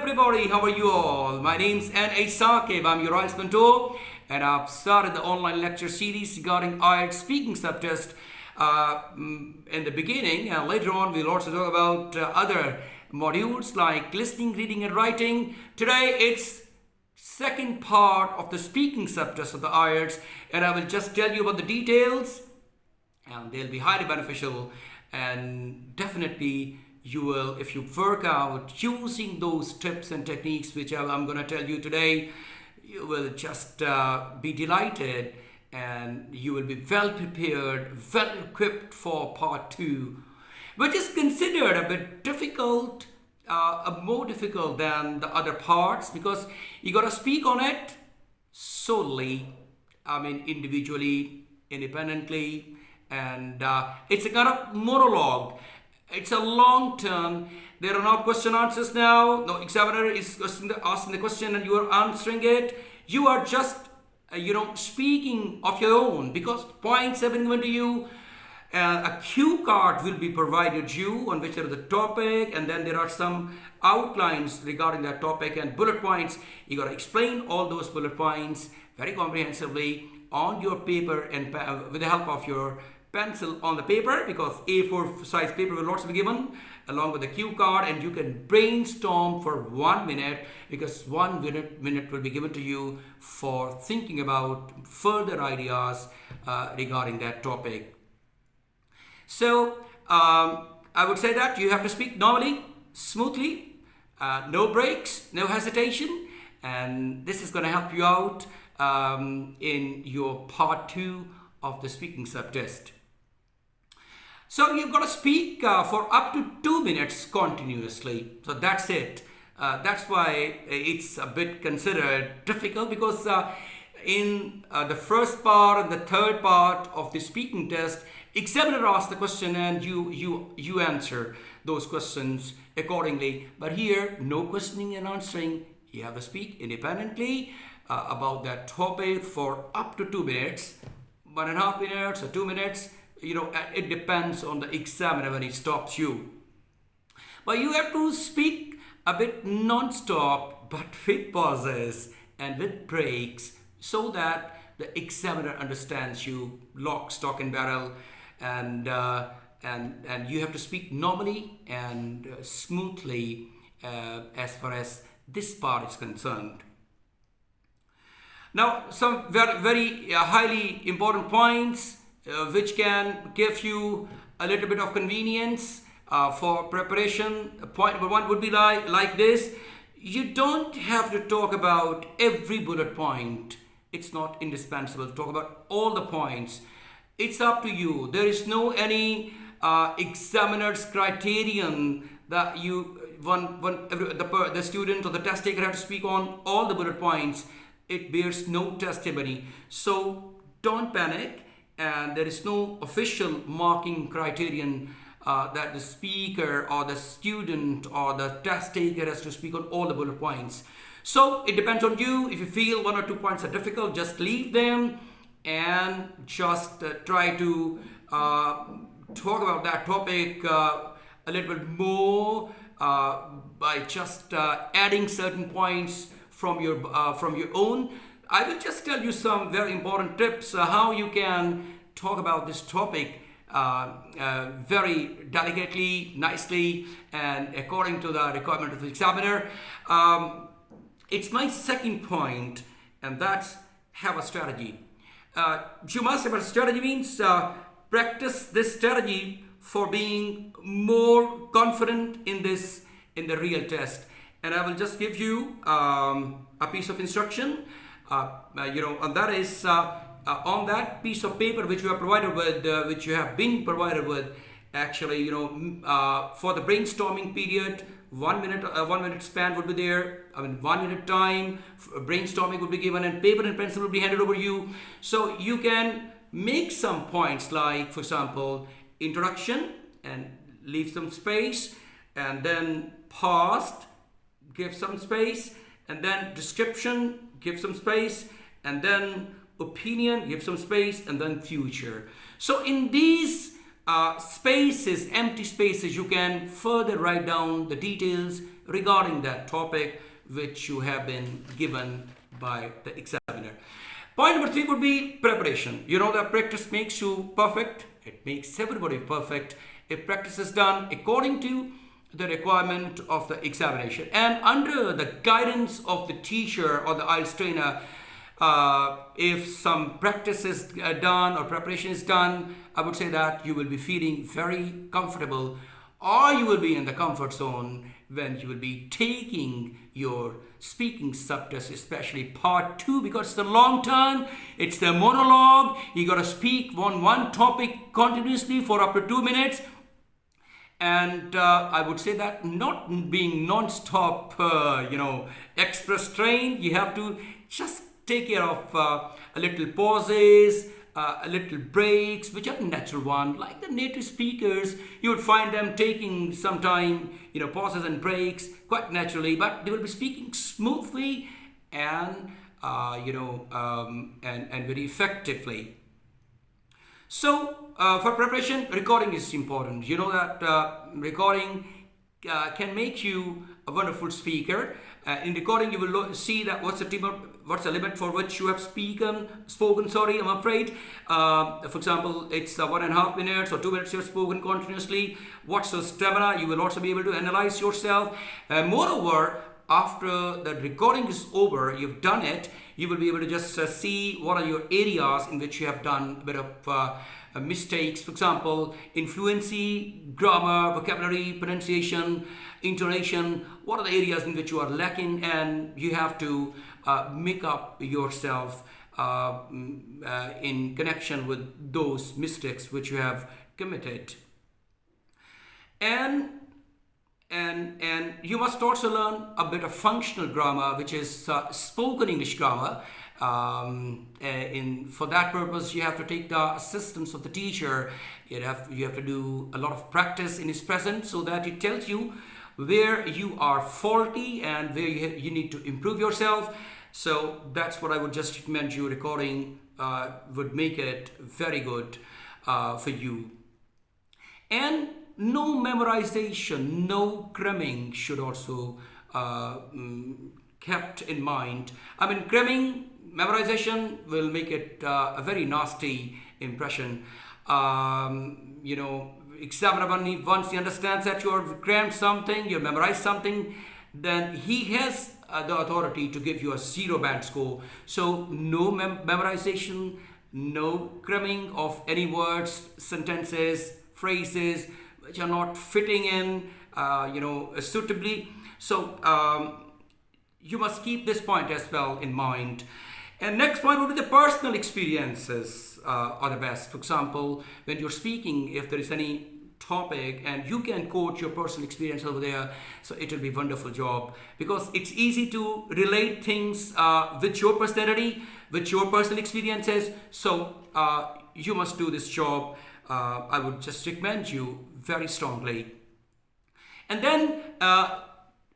everybody, how are you all? My name's NA Saqib, I'm your IELTS mentor, and I've started the online lecture series regarding IELTS speaking subtest in the beginning, and later on we'll also talk about other modules like listening, reading and writing. Today it's second part of the speaking subtest of the IELTS, and I will just tell you about the details, and they'll be highly beneficial, and definitely you will, if you work out using those tips and techniques which I'm going to tell you today, you will just be delighted, and you will be well prepared, well equipped for part 2, which is considered a bit difficult, more difficult than the other parts, because you got to speak on it solely, individually, independently, and it's a kind of monologue. It's a long term. There are no question answers now. No examiner is asking the question and you are answering it. You are just, speaking of your own, because points have been given to you. A cue card will be provided you on which there is a topic, and then there are some outlines regarding that topic and bullet points. You got to explain all those bullet points very comprehensively on your paper and with the help of your pencil on the paper, because A4 size paper will also be given along with the cue card, and you can brainstorm for 1 minute, because 1 minute will be given to you for thinking about further ideas regarding that topic. So I would say that you have to speak normally, smoothly, no breaks, no hesitation, and this is going to help you out in your part 2 of the speaking subtest. So you've got to speak for up to 2 minutes continuously. So that's it. That's why it's a bit considered difficult, because in the first part and the third part of the speaking test, examiner asks the question and you answer those questions accordingly. But here, no questioning and answering. You have to speak independently about that topic for up to 2 minutes, 1.5 minutes or 2 minutes. It depends on the examiner when he stops you. But you have to speak a bit non-stop, but with pauses and with breaks, so that the examiner understands you lock, stock and barrel, and you have to speak normally and smoothly as far as this part is concerned. Now, some very, very highly important points which can give you a little bit of convenience for preparation. Point number 1 would be like this. You don't have to talk about every bullet point. It's not indispensable to talk about all the points. It's up to you. There is no any examiner's criterion that the student or the test taker have to speak on all the bullet points. It bears no testimony. So don't panic. And there is no official marking criterion that the speaker or the student or the test taker has to speak on all the bullet points. So it depends on you. If you feel 1 or 2 points are difficult, just leave them and just try to talk about that topic a little bit more by just adding certain points from your own. I will just tell you some very important tips how you can talk about this topic very delicately, nicely, and according to the requirement of the examiner. It's my second point, and that's have a strategy. You must have a strategy means practice this strategy for being more confident in the real test. And I will just give you a piece of instruction. And that is on that piece of paper which you are provided with, which you have been provided with, actually, for the brainstorming period, 1 minute span would be there. 1 minute time, brainstorming would be given, and paper and pencil will be handed over you. So you can make some points like, for example, introduction and leave some space, and then past, give some space, and then description, give some space, and then opinion, give some space, and then future. So in these spaces, empty spaces, you can further write down the details regarding that topic which you have been given by the examiner. Point number 3 would be preparation. You know that practice makes you perfect. It makes everybody perfect if practice is done according to the requirement of the examination and under the guidance of the teacher or the IELTS trainer. If some practice is done or preparation is done, I would say that you will be feeling very comfortable, or you will be in the comfort zone when you will be taking your speaking subtest, especially part 2, because it's a long term, it's the monologue. You got to speak on one topic continuously for up to 2 minutes. And I would say that not being non-stop, express trained, you have to just take care of a little pauses, a little breaks, which are natural one. Like the native speakers, you would find them taking some time, pauses and breaks quite naturally, but they will be speaking smoothly and, and very effectively. So, for preparation, recording is important. You know that recording can make you a wonderful speaker. In recording, you will see that what's the limit for which you have spoken. I'm afraid. For example, it's 1.5 minutes or 2 minutes you have spoken continuously. What's your stamina? You will also be able to analyze yourself. Moreover, after the recording is over, you've done it, you will be able to just see what are your areas in which you have done a bit of mistakes. For example, in fluency, grammar, vocabulary, pronunciation, intonation, what are the areas in which you are lacking, and you have to make up yourself in connection with those mistakes which you have committed. And you must also learn a bit of functional grammar, which is spoken English grammar. For that purpose, you have to take the assistance of the teacher. You have to do a lot of practice in his presence so that he tells you where you are faulty and where you need to improve yourself. So that's what I would just recommend you. Recording would make it very good for you. And no memorization, no cramming should also kept in mind. I mean, cramming, memorization will make it a very nasty impression. Examiner, once he understands that you have crammed something, you memorized something, then he has the authority to give you a 0 band score. So no memorization, no cramming of any words, sentences, phrases which are not fitting in, suitably. So you must keep this point as well in mind. And next point would be the personal experiences are the best. For example, when you're speaking, if there is any topic and you can quote your personal experience over there, so it will be a wonderful job, because it's easy to relate things with your personality, with your personal experiences. So you must do this job. I would just recommend you very strongly. And then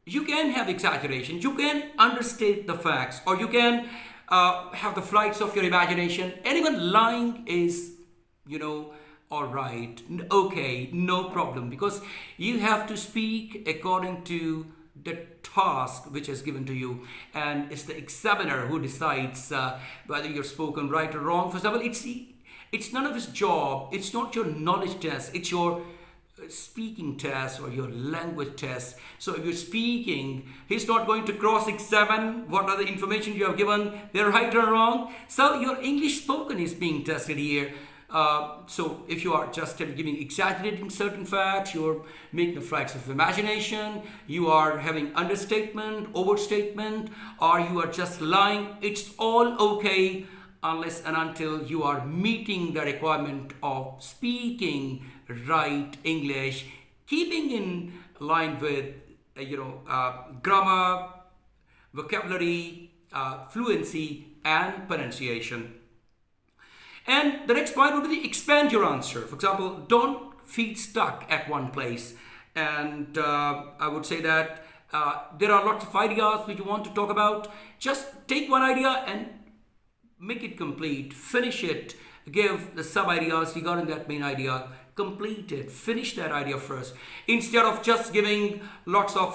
you can have exaggeration, you can understate the facts, or you can have the flights of your imagination. Anyone lying is, all right, okay, no problem, because you have to speak according to the task which is given to you, and it's the examiner who decides whether you're spoken right or wrong. For example, it's none of his job, it's not your knowledge test, it's your speaking test or your language test. So if you're speaking, he's not going to cross-examine what are the information you have given, they're right or wrong. So your English spoken is being tested here. So if you are just giving exaggerating certain facts, you're making the flights of imagination, you are having understatement, overstatement, or you are just lying, it's all okay unless and until you are meeting the requirement of speaking right English, keeping in line with grammar, vocabulary, fluency, and pronunciation. And the next point would be expand your answer. For example, don't feel stuck at one place. And I would say that there are lots of ideas which you want to talk about. Just take one idea and make it complete, finish it, give the sub ideas regarding that main idea, complete it, finish that idea first, instead of just giving lots of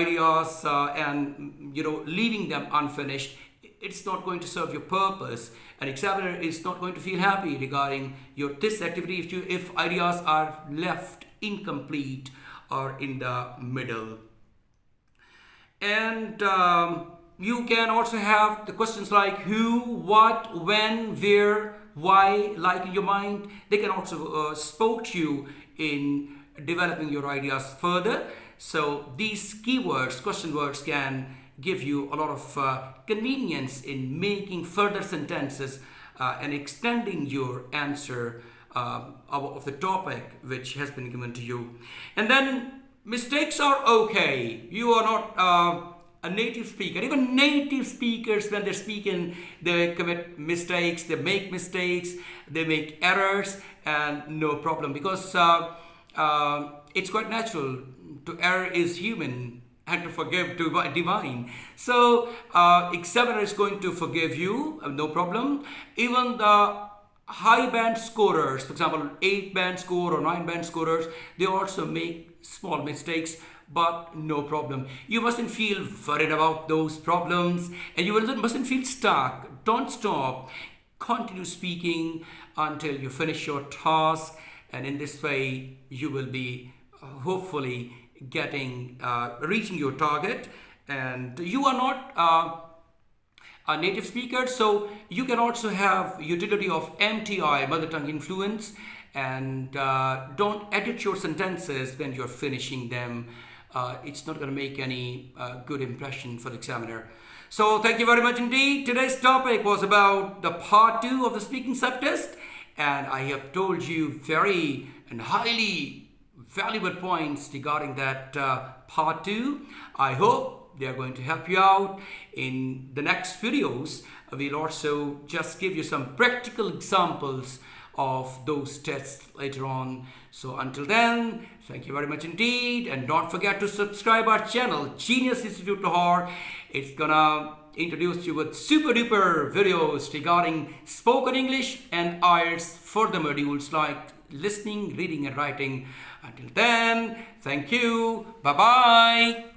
ideas and leaving them unfinished. It's not going to serve your purpose. An examiner is not going to feel happy regarding your this activity if ideas are left incomplete or in the middle. And you can also have the questions like who, what, when, where, why, like in your mind. They can also support you in developing your ideas further. So these keywords, question words, can give you a lot of convenience in making further sentences and extending your answer of the topic which has been given to you. And then mistakes are okay. You are not a native speaker. Even native speakers, when they're speaking, they commit mistakes, they make mistakes, they make errors, and no problem, because it's quite natural. To err is human and to forgive divine. So examiner is going to forgive you, no problem. Even the high band scorers, for example 8 band score or 9 band scorers, they also make small mistakes, but no problem. You mustn't feel worried about those problems, and you mustn't feel stuck. Don't stop. Continue speaking until you finish your task, and in this way you will be hopefully reaching your target. And you are not a native speaker, so you can also have utility of MTI, mother tongue influence, and don't edit your sentences when you're finishing them. It's not going to make any good impression for the examiner. So thank you very much indeed. Today's topic was about the part 2 of the speaking subtest, and I have told you very and highly valuable points regarding that part 2. I hope they are going to help you out. In the next videos, we'll also just give you some practical examples of those tests later on. So until then, thank you very much indeed, and don't forget to subscribe our channel, Genius Institute Lahore. It's gonna introduce you with super duper videos regarding spoken English and IELTS for the modules like listening, reading and writing. Until then, thank you. Bye-bye.